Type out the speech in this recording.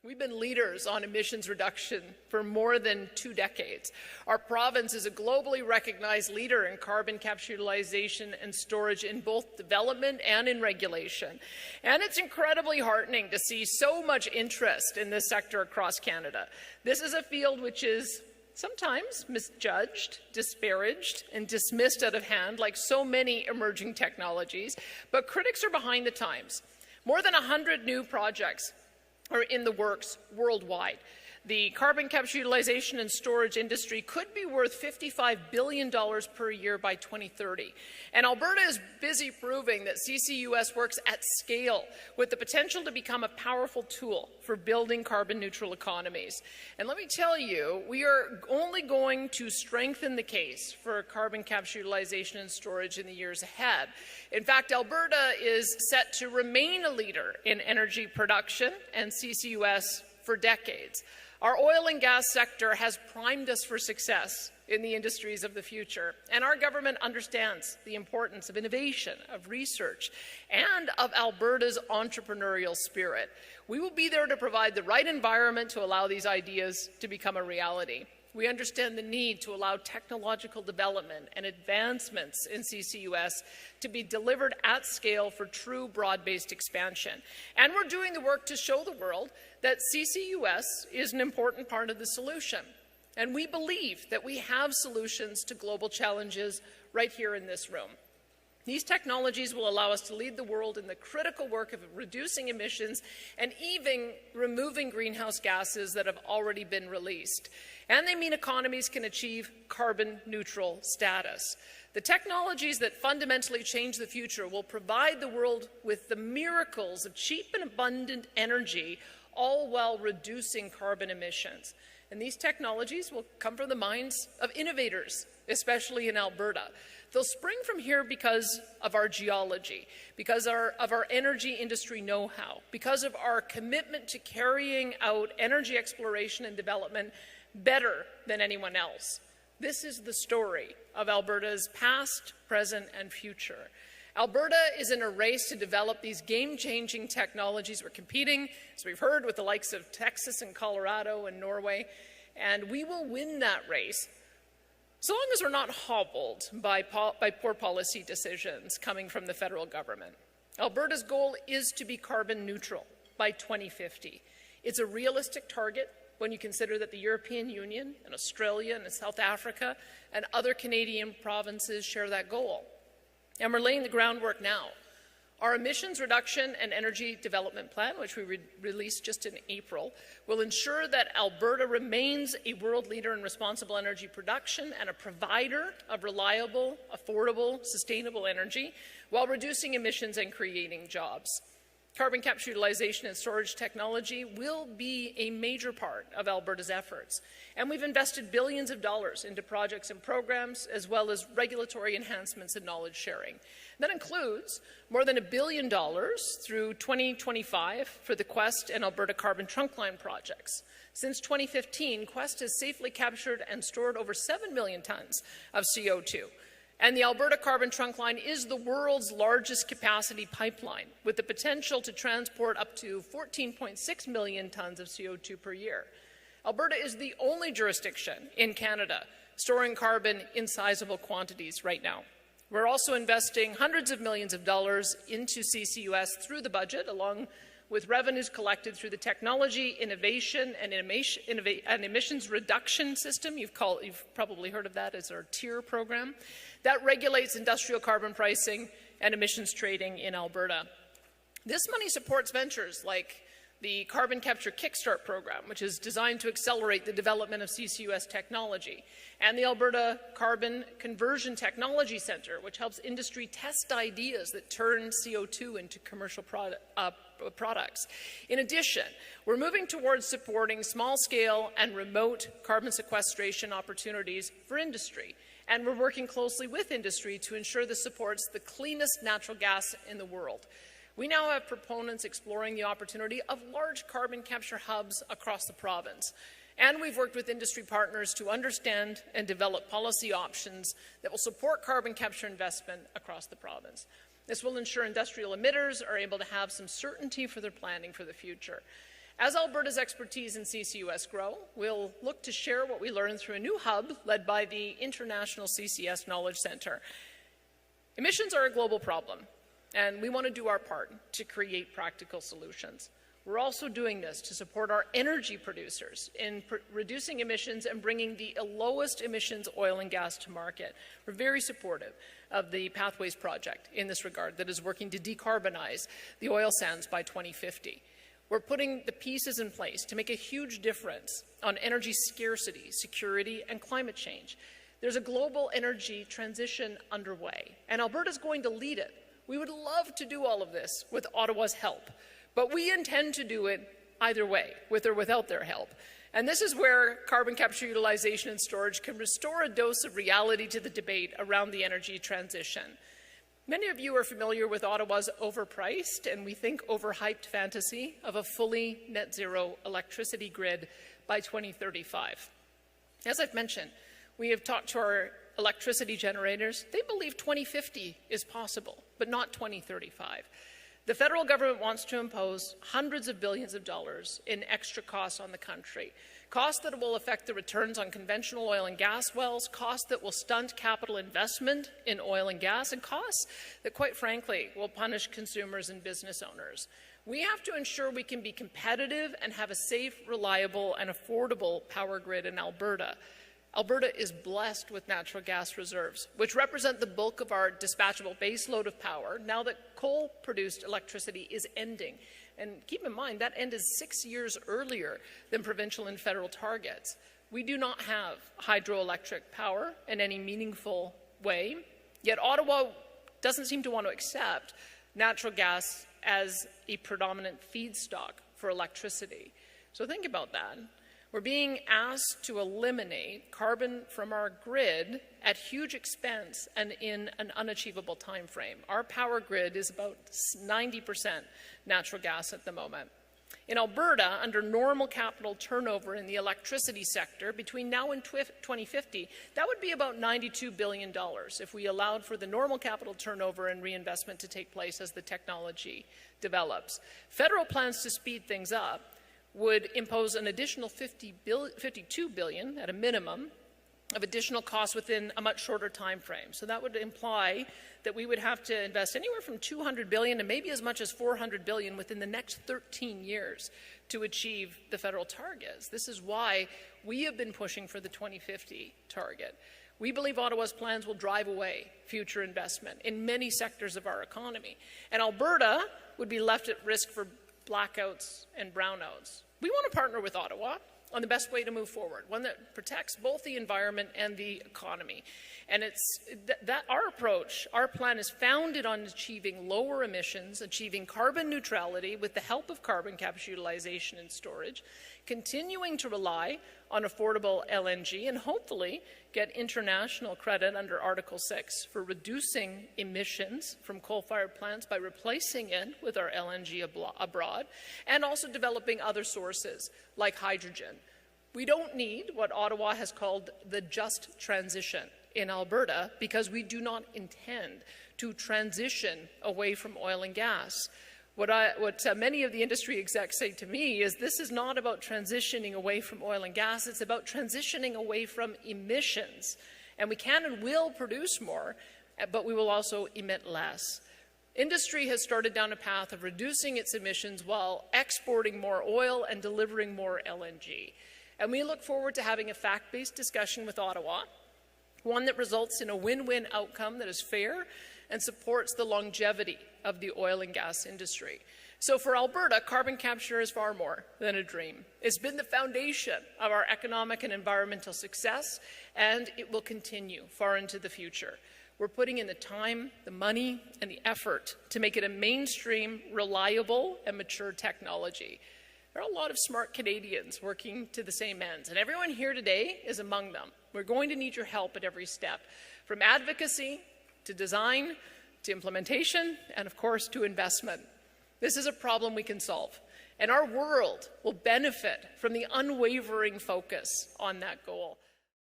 We've been leaders on emissions reduction for more than 2 decades. Our province is a globally recognized leader in carbon capture, utilization and storage in both development and in regulation. And it's incredibly heartening to see so much interest in this sector across Canada. This is a field which is sometimes misjudged, disparaged, and dismissed out of hand, like so many emerging technologies, but critics are behind the times. More than 100 new projects are in the works worldwide. The carbon capture, utilization and storage industry could be worth $55 billion per year by 2030. And Alberta is busy proving that CCUS works at scale with the potential to become a powerful tool for building carbon-neutral economies. And let me tell you, we are only going to strengthen the case for carbon capture, utilization and storage in the years ahead. In fact, Alberta is set to remain a leader in energy production and CCUS for decades. Our oil and gas sector has primed us for success in the industries of the future, and our government understands the importance of innovation, of research, and of Alberta's entrepreneurial spirit. We will be there to provide the right environment to allow these ideas to become a reality. We understand the need to allow technological development and advancements in CCUS to be delivered at scale for true broad-based expansion. And we're doing the work to show the world that CCUS is an important part of the solution. And we believe that we have solutions to global challenges right here in this room. These technologies will allow us to lead the world in the critical work of reducing emissions and even removing greenhouse gases that have already been released. And they mean economies can achieve carbon-neutral status. The technologies that fundamentally change the future will provide the world with the miracles of cheap and abundant energy, all while reducing carbon emissions. And these technologies will come from the minds of innovators, especially in Alberta. They'll spring from here because of our geology, because of our energy industry know-how, because of our commitment to carrying out energy exploration and development better than anyone else. This is the story of Alberta's past, present, and future. Alberta is in a race to develop these game-changing technologies. We're competing, as we've heard, with the likes of Texas and Colorado and Norway, and we will win that race so long as we're not hobbled by poor policy decisions coming from the federal government. Alberta's goal is to be carbon neutral by 2050. It's a realistic target when you consider that the European Union and Australia and South Africa and other Canadian provinces share that goal. And we're laying the groundwork now. Our emissions reduction and energy development plan, which we released just in April, will ensure that Alberta remains a world leader in responsible energy production and a provider of reliable, affordable, sustainable energy while reducing emissions and creating jobs. Carbon capture, utilization and storage technology will be a major part of Alberta's efforts. And we've invested billions of dollars into projects and programs, as well as regulatory enhancements and knowledge sharing. That includes more than $1 billion through 2025 for the Quest and Alberta Carbon Trunkline projects. Since 2015, Quest has safely captured and stored over 7 million tons of CO2. And the Alberta Carbon Trunkline is the world's largest capacity pipeline, with the potential to transport up to 14.6 million tons of CO2 per year. Alberta is the only jurisdiction in Canada storing carbon in sizable quantities right now. We're also investing hundreds of millions of dollars into CCUS through the budget, along with revenues collected through the Technology Innovation and Emissions Reduction System. You've probably heard of that as our TIER program. That regulates industrial carbon pricing and emissions trading in Alberta. This money supports ventures like the Carbon Capture Kickstart program, which is designed to accelerate the development of CCUS technology, and the Alberta Carbon Conversion Technology Centre, which helps industry test ideas that turn CO2 into commercial products. In addition, we're moving towards supporting small-scale and remote carbon sequestration opportunities for industry, and we're working closely with industry to ensure this supports the cleanest natural gas in the world. We now have proponents exploring the opportunity of large carbon capture hubs across the province. And we've worked with industry partners to understand and develop policy options that will support carbon capture investment across the province. This will ensure industrial emitters are able to have some certainty for their planning for the future. As Alberta's expertise in CCUS grow, we'll look to share what we learn through a new hub led by the International CCS Knowledge Centre. Emissions are a global problem, and we want to do our part to create practical solutions. We're also doing this to support our energy producers in reducing emissions and bringing the lowest emissions oil and gas to market. We're very supportive of the Pathways Project in this regard that is working to decarbonize the oil sands by 2050. We're putting the pieces in place to make a huge difference on energy scarcity, security, and climate change. There's a global energy transition underway, and Alberta's going to lead it. We would love to do all of this with Ottawa's help, but we intend to do it either way, with or without their help. And this is where carbon capture, utilization, and storage can restore a dose of reality to the debate around the energy transition. Many of you are familiar with Ottawa's overpriced and we think overhyped fantasy of a fully net zero electricity grid by 2035. As I've mentioned, we have talked to our electricity generators. They believe 2050 is possible, but not 2035. The federal government wants to impose hundreds of billions of dollars in extra costs on the country, costs that will affect the returns on conventional oil and gas wells, costs that will stunt capital investment in oil and gas, and costs that, quite frankly, will punish consumers and business owners. We have to ensure we can be competitive and have a safe, reliable, and affordable power grid in Alberta. Alberta is blessed with natural gas reserves, which represent the bulk of our dispatchable baseload of power now that coal-produced electricity is ending. And keep in mind, that end is 6 years earlier than provincial and federal targets. We do not have hydroelectric power in any meaningful way, yet Ottawa doesn't seem to want to accept natural gas as a predominant feedstock for electricity. So think about that. We're being asked to eliminate carbon from our grid at huge expense and in an unachievable time frame. Our power grid is about 90% natural gas at the moment. In Alberta, under normal capital turnover in the electricity sector, between now and 2050, that would be about $92 billion if we allowed for the normal capital turnover and reinvestment to take place as the technology develops. Federal plans to speed things up would impose an additional $52 billion at a minimum of additional costs within a much shorter time frame. So that would imply that we would have to invest anywhere from $200 billion to maybe as much as $400 billion within the next 13 years to achieve the federal targets. This is why we have been pushing for the 2050 target. We believe Ottawa's plans will drive away future investment in many sectors of our economy, and Alberta would be left at risk for blackouts and brownouts. We want to partner with Ottawa on the best way to move forward, one that protects both the environment and the economy. And it's that our approach, our plan is founded on achieving lower emissions, achieving carbon neutrality with the help of carbon capture, utilization, and storage, continuing to rely on affordable LNG, and hopefully get international credit under Article 6 for reducing emissions from coal-fired plants by replacing it with our LNG abroad, and also developing other sources like hydrogen. We don't need what Ottawa has called the just transition in Alberta because we do not intend to transition away from oil and gas. What many of the industry execs say to me is this is not about transitioning away from oil and gas, it's about transitioning away from emissions. And we can and will produce more, but we will also emit less. Industry has started down a path of reducing its emissions while exporting more oil and delivering more LNG. And we look forward to having a fact-based discussion with Ottawa, one that results in a win-win outcome that is fair and supports the longevity of the oil and gas industry. So for Alberta, carbon capture is far more than a dream. It's been the foundation of our economic and environmental success, and it will continue far into the future. We're putting in the time, the money, and the effort to make it a mainstream, reliable, and mature technology. There are a lot of smart Canadians working to the same ends, and everyone here today is among them. We're going to need your help at every step, from advocacy to design, to implementation, and of course to investment. This is a problem we can solve, and our world will benefit from the unwavering focus on that goal.